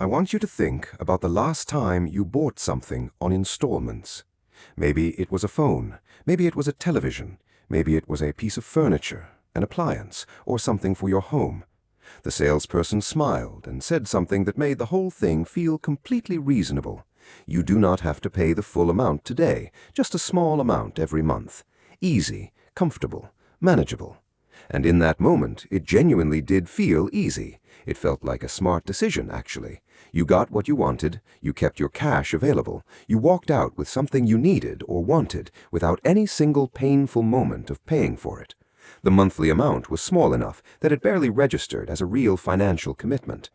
I want you to think about the last time you bought something on installments. Maybe it was a phone, maybe it was a television, maybe it was a piece of furniture, an appliance, or something for your home. The salesperson smiled and said something that made the whole thing feel completely reasonable. You do not have to pay the full amount today, just a small amount every month. Easy, comfortable, manageable. And in that moment, it genuinely did feel easy. It felt like a smart decision, actually. You got what you wanted, you kept your cash available, you walked out with something you needed or wanted without any single painful moment of paying for it. The monthly amount was small enough that it barely registered as a real financial commitment.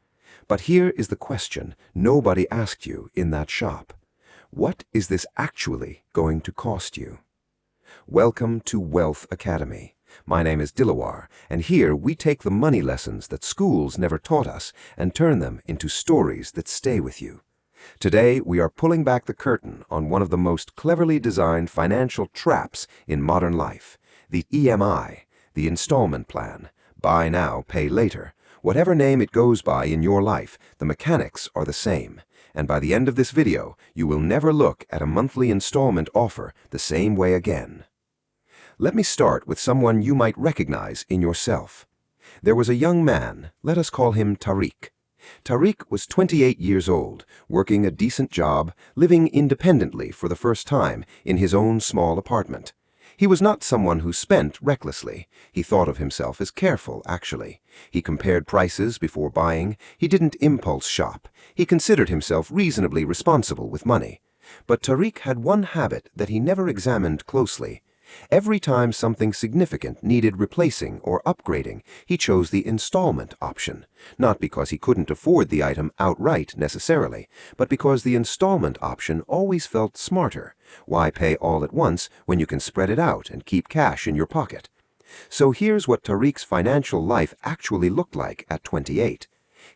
But here is the question nobody asked you in that shop. What is this actually going to cost you? Welcome to Wealth Academy. My name is Dilawar, and here we take the money lessons that schools never taught us and turn them into stories that stay with you. Today, we are pulling back the curtain on one of the most cleverly designed financial traps in modern life, the EMI, the installment plan. Buy now, pay later. Whatever name it goes by in your life, the mechanics are the same. And by the end of this video, you will never look at a monthly installment offer the same way again. Let me start with someone you might recognize in yourself. There was a young man, let us call him Tariq. Tariq was 28 years old, working a decent job, living independently for the first time in his own small apartment. He was not someone who spent recklessly. He thought of himself as careful, actually. He compared prices before buying. He didn't impulse shop. He considered himself reasonably responsible with money. But Tariq had one habit that he never examined closely. Every time something significant needed replacing or upgrading, he chose the installment option, not because he couldn't afford the item outright necessarily, but because the installment option always felt smarter. Why pay all at once when you can spread it out and keep cash in your pocket? So here's what Tariq's financial life actually looked like at 28.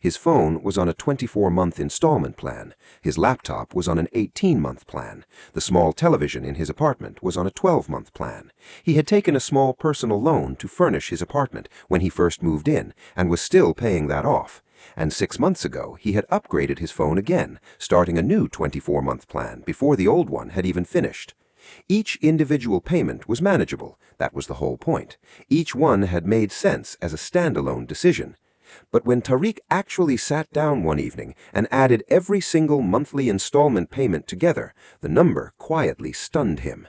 His phone was on a 24-month installment plan. His laptop was on an 18-month plan. The small television in his apartment was on a 12-month plan. He had taken a small personal loan to furnish his apartment when he first moved in and was still paying that off. And 6 months ago, he had upgraded his phone again, starting a new 24-month plan before the old one had even finished. Each individual payment was manageable. That was the whole point. Each one had made sense as a standalone decision. But when Tariq actually sat down one evening and added every single monthly installment payment together, the number quietly stunned him.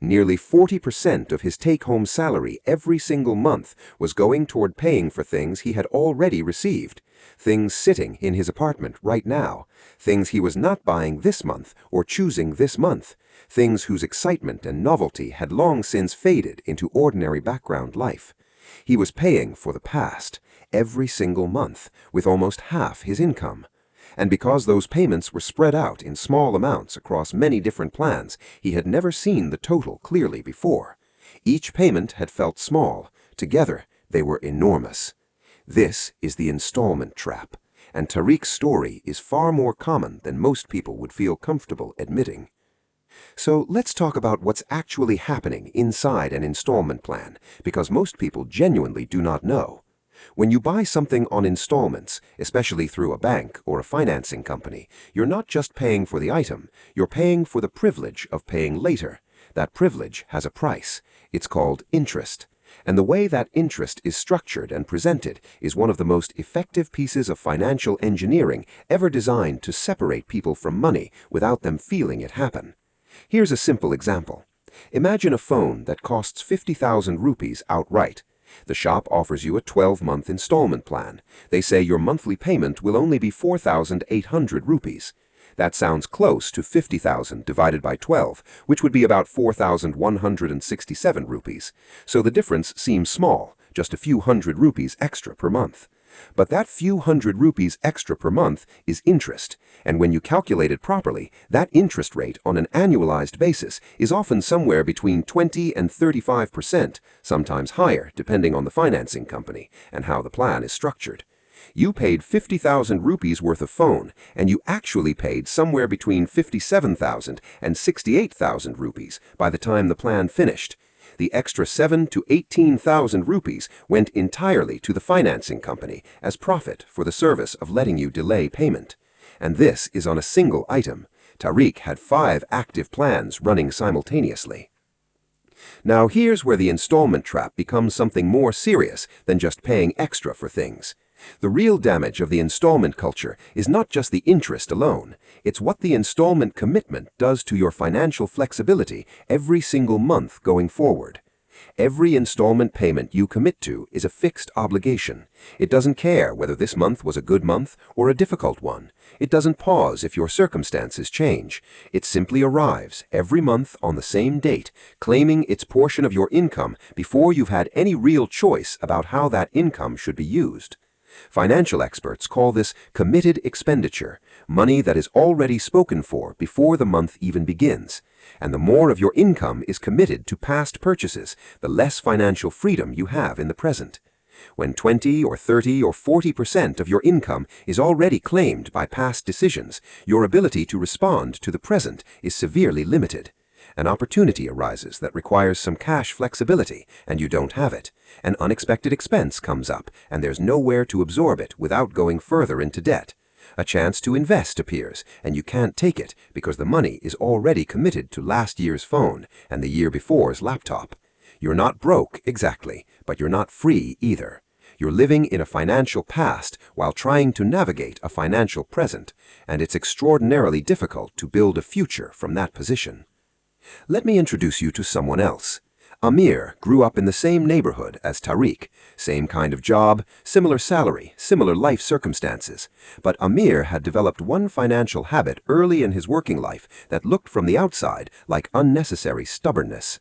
Nearly 40% of his take-home salary every single month was going toward paying for things he had already received, things sitting in his apartment right now, things he was not buying this month or choosing this month, things whose excitement and novelty had long since faded into ordinary background life. He was paying for the past, every single month, with almost half his income. And because those payments were spread out in small amounts across many different plans, he had never seen the total clearly before. Each payment had felt small. Together, they were enormous. This is the installment trap, and Tariq's story is far more common than most people would feel comfortable admitting. So let's talk about what's actually happening inside an installment plan, because most people genuinely do not know. When you buy something on installments, especially through a bank or a financing company, you're not just paying for the item, you're paying for the privilege of paying later. That privilege has a price. It's called interest. And the way that interest is structured and presented is one of the most effective pieces of financial engineering ever designed to separate people from money without them feeling it happen. Here's a simple example. Imagine a phone that costs 50,000 rupees outright. The shop offers you a 12-month installment plan. They say your monthly payment will only be 4,800 rupees. That sounds close to 50,000 divided by 12, which would be about 4,167 rupees. So the difference seems small, just a few hundred rupees extra per month. But that few hundred rupees extra per month is interest, and when you calculate it properly, that interest rate on an annualized basis is often somewhere between 20 and 35%, sometimes higher depending on the financing company and how the plan is structured. You paid 50,000 rupees worth of phone, and you actually paid somewhere between 57,000 and 68,000 rupees by the time the plan finished. The extra 7 to 18,000 rupees went entirely to the financing company as profit for the service of letting you delay payment. And this is on a single item. Tariq had 5 active plans running simultaneously. Now here's where the installment trap becomes something more serious than just paying extra for things. The real damage of the installment culture is not just the interest alone, it's what the installment commitment does to your financial flexibility every single month going forward. Every installment payment you commit to is a fixed obligation. It doesn't care whether this month was a good month or a difficult one. It doesn't pause if your circumstances change. It simply arrives every month on the same date, claiming its portion of your income before you've had any real choice about how that income should be used. Financial experts call this committed expenditure, money that is already spoken for before the month even begins. And the more of your income is committed to past purchases, the less financial freedom you have in the present. When 20 or 30 or 40% of your income is already claimed by past decisions, your ability to respond to the present is severely limited. An opportunity arises that requires some cash flexibility, and you don't have it. An unexpected expense comes up, and there's nowhere to absorb it without going further into debt. A chance to invest appears, and you can't take it because the money is already committed to last year's phone and the year before's laptop. You're not broke, exactly, but you're not free either. You're living in a financial past while trying to navigate a financial present, and it's extraordinarily difficult to build a future from that position. Let me introduce you to someone else. Amir grew up in the same neighborhood as Tariq, same kind of job, similar salary, similar life circumstances. But Amir had developed one financial habit early in his working life that looked from the outside like unnecessary stubbornness.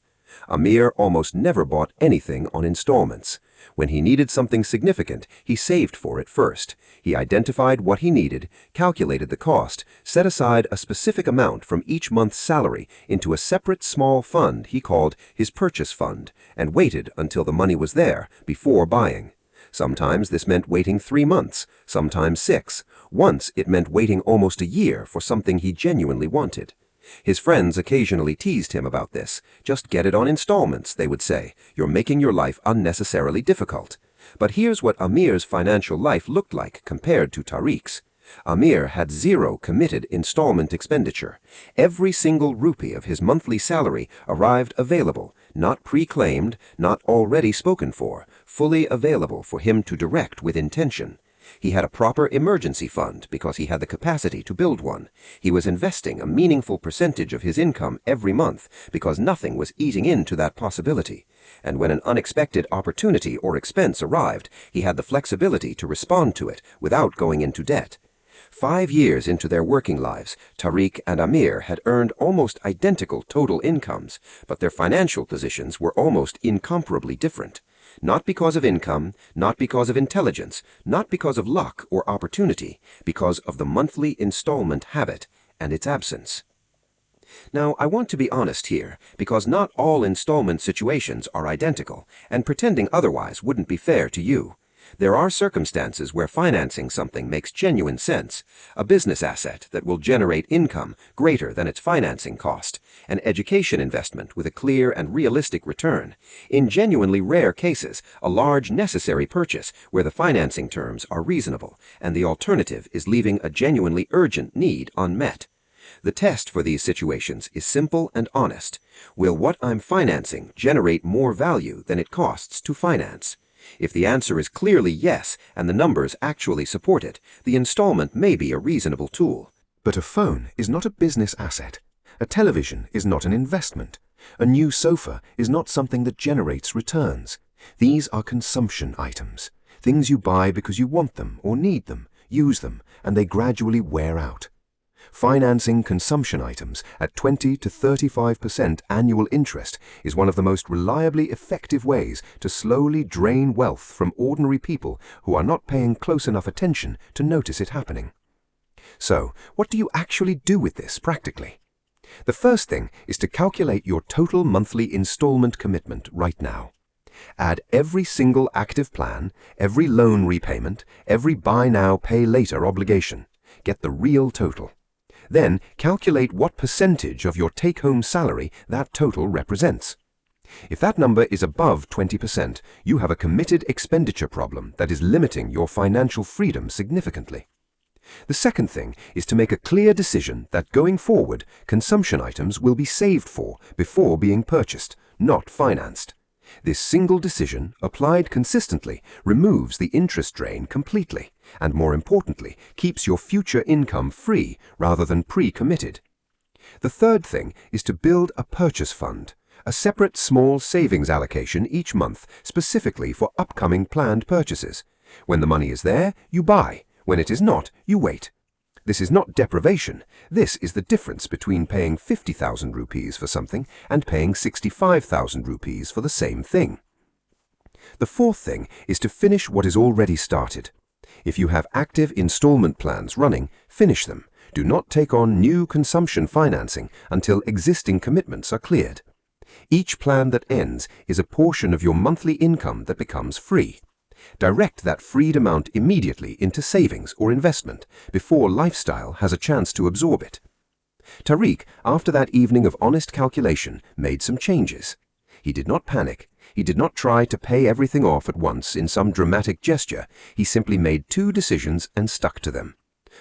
Amir almost never bought anything on installments. When he needed something significant, he saved for it first. He identified what he needed, calculated the cost, set aside a specific amount from each month's salary into a separate small fund he called his purchase fund, and waited until the money was there before buying. Sometimes this meant waiting 3 months, sometimes 6. Once it meant waiting almost a year for something he genuinely wanted. His friends occasionally teased him about this. Just get it on installments, they would say. You're making your life unnecessarily difficult. But here's what Amir's financial life looked like compared to Tariq's. Amir had 0 committed installment expenditure. Every single rupee of his monthly salary arrived available, not pre-claimed, not already spoken for, fully available for him to direct with intention. He had a proper emergency fund because he had the capacity to build one. He was investing a meaningful percentage of his income every month because nothing was eating into that possibility. And when an unexpected opportunity or expense arrived, he had the flexibility to respond to it without going into debt. 5 years into their working lives, Tariq and Amir had earned almost identical total incomes, but their financial positions were almost incomparably different. Not because of income, not because of intelligence, not because of luck or opportunity, because of the monthly installment habit and its absence. Now, I want to be honest here, because not all installment situations are identical, and pretending otherwise wouldn't be fair to you. There are circumstances where financing something makes genuine sense, a business asset that will generate income greater than its financing cost, an education investment with a clear and realistic return. In genuinely rare cases, a large necessary purchase where the financing terms are reasonable, and the alternative is leaving a genuinely urgent need unmet. The test for these situations is simple and honest. Will what I'm financing generate more value than it costs to finance? If the answer is clearly yes, and the numbers actually support it, the installment may be a reasonable tool. But a phone is not a business asset. A television is not an investment. A new sofa is not something that generates returns. These are consumption items, things you buy because you want them or need them, use them, and they gradually wear out. Financing consumption items at 20 to 35% annual interest is one of the most reliably effective ways to slowly drain wealth from ordinary people who are not paying close enough attention to notice it happening. So, what do you actually do with this practically? The first thing is to calculate your total monthly installment commitment right now. Add every single active plan, every loan repayment, every buy now, pay later obligation. Get the real total. Then calculate what percentage of your take-home salary that total represents. If that number is above 20%, you have a committed expenditure problem that is limiting your financial freedom significantly. The second thing is to make a clear decision that going forward, consumption items will be saved for before being purchased, not financed. This single decision, applied consistently, removes the interest drain completely, and more importantly, keeps your future income free rather than pre-committed. The third thing is to build a purchase fund, a separate small savings allocation each month specifically for upcoming planned purchases. When the money is there, you buy. When it is not, you wait. This is not deprivation. This is the difference between paying 50,000 rupees for something and paying 65,000 rupees for the same thing. The fourth thing is to finish what is already started. If you have active installment plans running, finish them. Do not take on new consumption financing until existing commitments are cleared. Each plan that ends is a portion of your monthly income that becomes free. Direct that freed amount immediately into savings or investment before lifestyle has a chance to absorb it. Tariq, after that evening of honest calculation, made some changes. He did not panic. He did not try to pay everything off at once in some dramatic gesture. He simply made two decisions and stuck to them.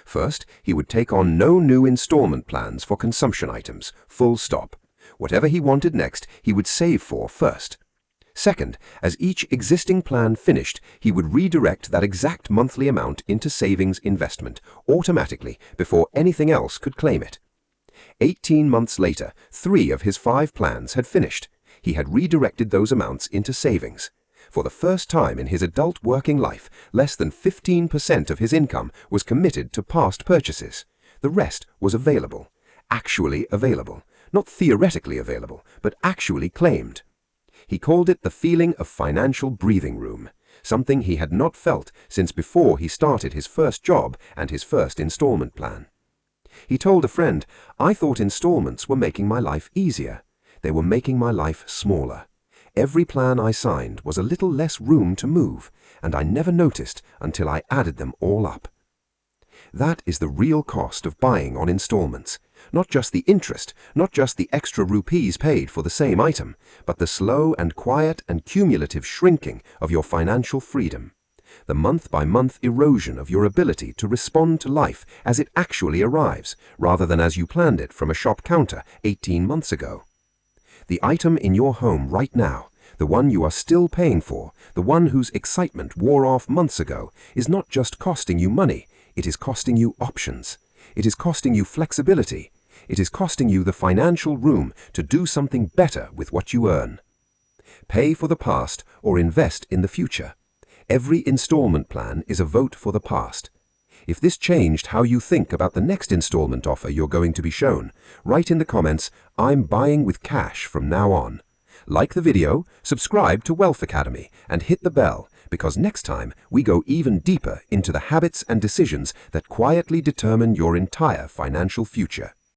First, he would take on no new installment plans for consumption items, full stop. Whatever he wanted next, he would save for first. Second, as each existing plan finished, he would redirect that exact monthly amount into savings investment automatically before anything else could claim it. 18 months later, 3 of his 5 plans had finished. He had redirected those amounts into savings. For the first time in his adult working life, less than 15% of his income was committed to past purchases. The rest was available, actually available, not theoretically available, but actually claimed. He called it the feeling of financial breathing room, something he had not felt since before he started his first job and his first installment plan. He told a friend, "I thought installments were making my life easier. They were making my life smaller. Every plan I signed was a little less room to move, and I never noticed until I added them all up." That is the real cost of buying on installments. Not just the interest, not just the extra rupees paid for the same item, but the slow and quiet and cumulative shrinking of your financial freedom. The month-by-month erosion of your ability to respond to life as it actually arrives, rather than as you planned it from a shop counter 18 months ago. The item in your home right now, the one you are still paying for, the one whose excitement wore off months ago, is not just costing you money, it is costing you options. It is costing you flexibility. It is costing you the financial room to do something better with what you earn. Pay for the past or invest in the future. Every installment plan is a vote for the past. If this changed how you think about the next installment offer you're going to be shown, write in the comments, "I'm buying with cash from now on." Like the video, subscribe to Wealth Academy, and hit the bell, because next time we go even deeper into the habits and decisions that quietly determine your entire financial future.